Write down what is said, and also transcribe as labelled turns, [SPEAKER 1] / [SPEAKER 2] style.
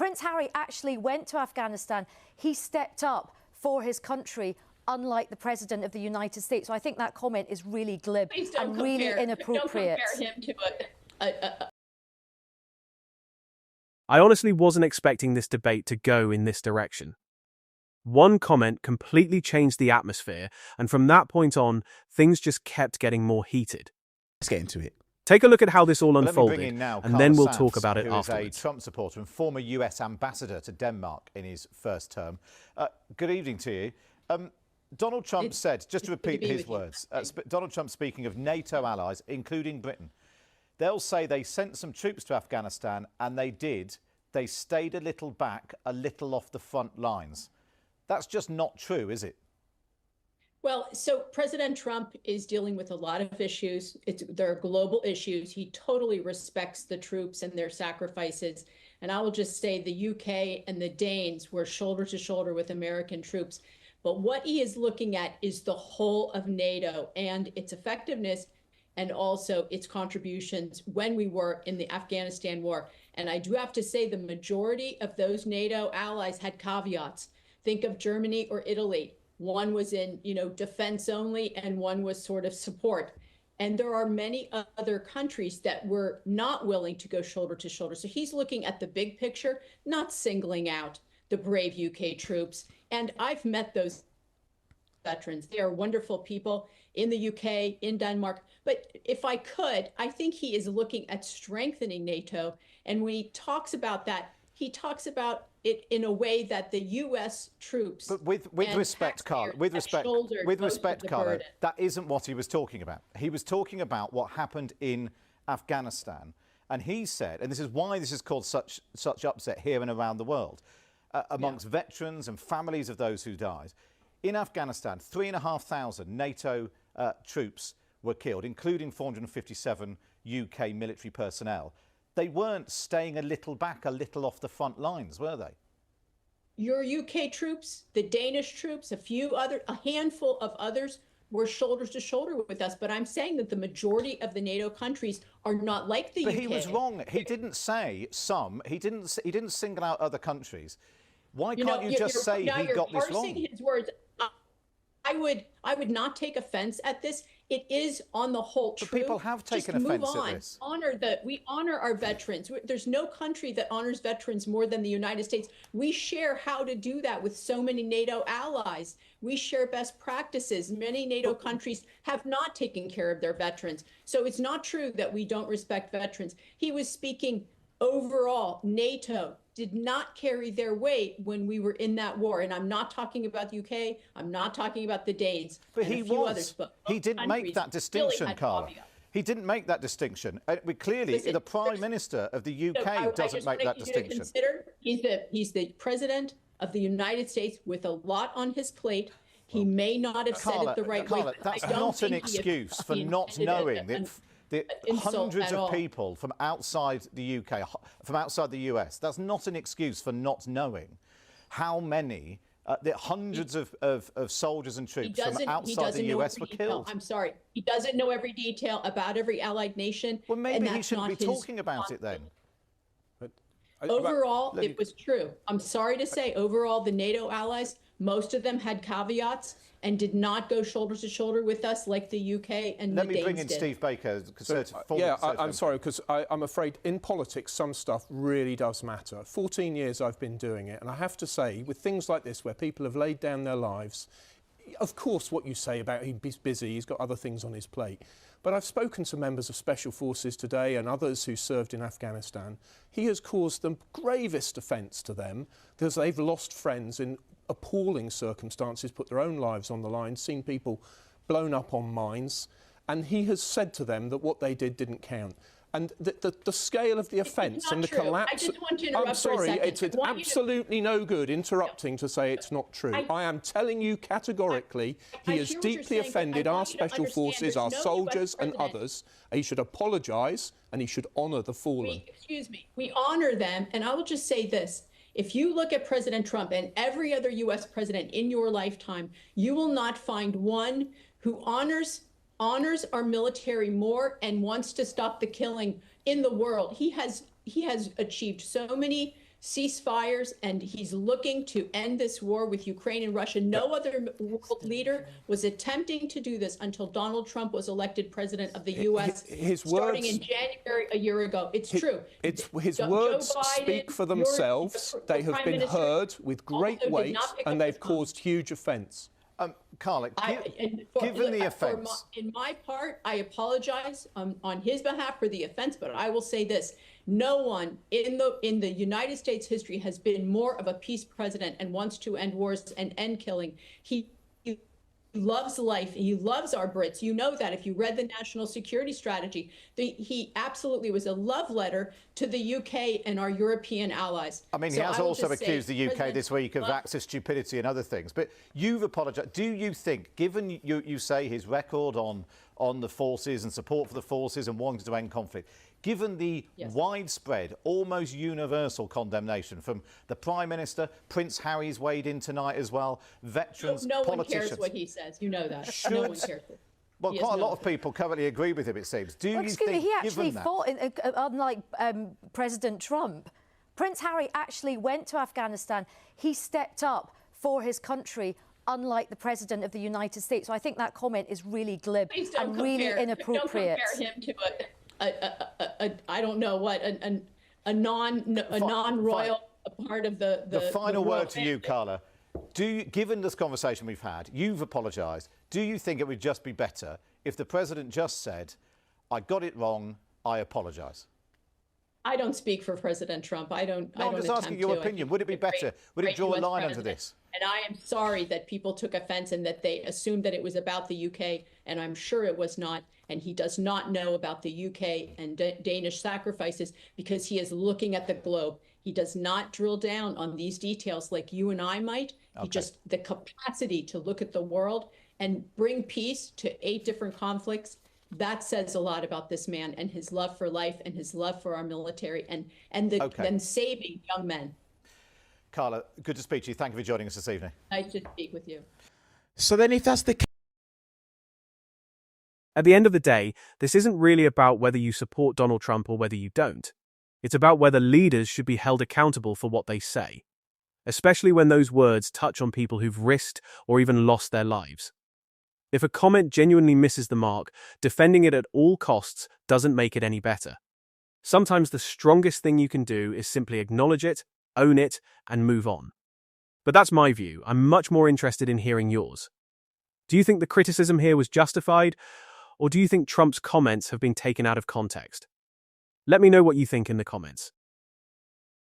[SPEAKER 1] Prince Harry actually went to Afghanistan. He stepped up for his country, unlike the President of the United States. So I think that comment is really glib and really inappropriate.
[SPEAKER 2] Don't compare him to
[SPEAKER 3] I honestly wasn't expecting this debate to go in this direction. One comment completely changed the atmosphere, and from that point on, things just kept getting more heated.
[SPEAKER 4] Let's get into it.
[SPEAKER 3] Take a look at how this all unfolded, and
[SPEAKER 5] Carla
[SPEAKER 3] then we'll
[SPEAKER 5] Sands,
[SPEAKER 3] talk about it
[SPEAKER 5] who is
[SPEAKER 3] afterwards.
[SPEAKER 5] a Trump supporter and former US ambassador to Denmark in his first term. Good evening to you. Donald Trump said, just to repeat his words, Donald Trump speaking of NATO allies, including Britain, they'll say they sent some troops to Afghanistan, and they did. They stayed a little back, a little off the front lines. That's just not true, is it?
[SPEAKER 2] Well, so President Trump is dealing with a lot of issues. They're global issues. He totally respects the troops and their sacrifices. And I will just say the UK and the Danes were shoulder to shoulder with American troops. But what he is looking at is the whole of NATO and its effectiveness and also its contributions when we were in the Afghanistan war. And I do have to say the majority of those NATO allies had caveats. Think of Germany or Italy. One was in, defense only, and one was sort of support. And there are many other countries that were not willing to go shoulder to shoulder. So he's looking at the big picture, not singling out the brave UK troops. And I've met those veterans. They are wonderful people in the UK, in Denmark. But if I could, I think he is looking at strengthening NATO. And when he talks about that, he talks about it in a way that the U.S. troops.
[SPEAKER 5] But with respect, Carla, Carla, that isn't what he was talking about. He was talking about what happened in Afghanistan, and he said, and this is why this has caused such upset here and around the world, amongst veterans and families of those who died. In Afghanistan, 3,500 NATO troops were killed, including 457 UK military personnel. They weren't staying a little back, a little off the front lines, were they?
[SPEAKER 2] Your UK troops, the Danish troops, a handful of others were shoulder to shoulder with us. But I'm saying that the majority of the NATO countries are not like the UK.
[SPEAKER 5] But he was wrong. He didn't say some. He didn't single out other countries. Why can't you just say he got this wrong?
[SPEAKER 2] His words. I would not take offense at this. It is on the whole true.
[SPEAKER 5] But people have taken offense at this.
[SPEAKER 2] We honor our veterans. There's no country that honors veterans more than the United States. We share how to do that with so many NATO allies. We share best practices. Many NATO countries have not taken care of their veterans. So it's not true that we don't respect veterans. He was speaking overall. NATO did not carry their weight when we were in that war. And I'm not talking about the UK. I'm not talking about the Danes.
[SPEAKER 5] But he was. He didn't make that distinction, Carla. He didn't make that distinction. Clearly, the Prime Minister of the UK doesn't make that distinction.
[SPEAKER 2] He's the President of the United States with a lot on his plate. He may not have said it the right way.
[SPEAKER 5] That's not an excuse for not knowing that hundreds of people from outside the UK, from outside the US, that's not an excuse for not knowing how many, the hundreds of soldiers and troops from outside the US were killed.
[SPEAKER 2] I'm sorry. He doesn't know every detail about every allied nation.
[SPEAKER 5] Well, maybe he shouldn't be talking about it then.
[SPEAKER 2] Overall, it was true. I'm sorry to say, overall, the NATO allies, most of them had caveats and did not go shoulder to shoulder with us like the UK and the Danes did. Let me bring in
[SPEAKER 5] Steve Baker.
[SPEAKER 6] I'm sorry, because I'm afraid in politics some stuff really does matter. 14 years I've been doing it, and I have to say, with things like this where people have laid down their lives, of course what you say about he's busy, he's got other things on his plate. But I've spoken to members of Special Forces today and others who served in Afghanistan. He has caused the gravest offence to them because they've lost friends in appalling circumstances, put their own lives on the line, seen people blown up on mines, and he has said to them that what they did didn't count. And the scale of the offence and the collapse...
[SPEAKER 2] I just want to interrupt
[SPEAKER 6] I'm sorry,
[SPEAKER 2] for a second.
[SPEAKER 6] it's absolutely no good interrupting to say it's not true. I am telling you categorically, he has deeply offended our Special Forces, our soldiers and others. He should apologise and he should honour the fallen.
[SPEAKER 2] Excuse me. We honour them, and I will just say this. If you look at President Trump and every other U.S. president in your lifetime, you will not find one who honors our military more and wants to stop the killing in the world. He has achieved so many ceasefires, and he's looking to end this war with Ukraine and Russia. No other world leader was attempting to do this until Donald Trump was elected president of the U.S. starting in January a year ago. It's true.
[SPEAKER 6] His words speak for themselves. They have been heard with great weight, and they've caused huge offence.
[SPEAKER 5] Carla, given the offence,
[SPEAKER 2] in my part, I apologize on his behalf for the offence, but I will say this: no one in the United States history has been more of a peace president and wants to end wars and end killing. He loves life. He loves our Brits. You know that if you read the national security strategy. He absolutely was a love letter to the UK and our European allies.
[SPEAKER 5] I mean, he has also accused the UK this week of Axis stupidity and other things. But you've apologised. Do you think, given you say his record on the forces and support for the forces and wanting to end conflict, given the widespread, almost universal condemnation from the Prime Minister, Prince Harry's weighed in tonight as well, veterans,
[SPEAKER 2] no
[SPEAKER 5] politicians.
[SPEAKER 2] one cares what he says. You know that. No one cares.
[SPEAKER 5] Well, quite a lot of people currently agree with him, it seems.
[SPEAKER 1] Excuse me, he actually fought, unlike President Trump. Prince Harry actually went to Afghanistan. He stepped up for his country, unlike the President of the United States. So I think that comment is really glib and really inappropriate.
[SPEAKER 2] Don't compare him to I don't know what, a non-royal part of the
[SPEAKER 5] final word to you, Carla. Given this conversation we've had, you've apologised. Do you think it would just be better if the President just said, I got it wrong, I apologise?
[SPEAKER 2] I don't speak for President Trump. I'm
[SPEAKER 5] just asking your opinion. Would it be better? Would it draw a line under this?
[SPEAKER 2] And I am sorry that people took offence and that they assumed that it was about the UK, and I'm sure it was not. And he does not know about the UK and Danish sacrifices because he is looking at the globe. He does not drill down on these details like you and I might. He just, the capacity to look at the world and bring peace to 8 different conflicts, that says a lot about this man and his love for life and his love for our military and saving young men.
[SPEAKER 5] Carla, good to speak to you. Thank you for joining us this evening.
[SPEAKER 2] Nice to speak with you.
[SPEAKER 4] So then if that's the case...
[SPEAKER 3] At the end of the day, this isn't really about whether you support Donald Trump or whether you don't. It's about whether leaders should be held accountable for what they say, especially when those words touch on people who've risked or even lost their lives. If a comment genuinely misses the mark, defending it at all costs doesn't make it any better. Sometimes the strongest thing you can do is simply acknowledge it, own it, and move on. But that's my view. I'm much more interested in hearing yours. Do you think the criticism here was justified, or do you think Trump's comments have been taken out of context? Let me know what you think in the comments.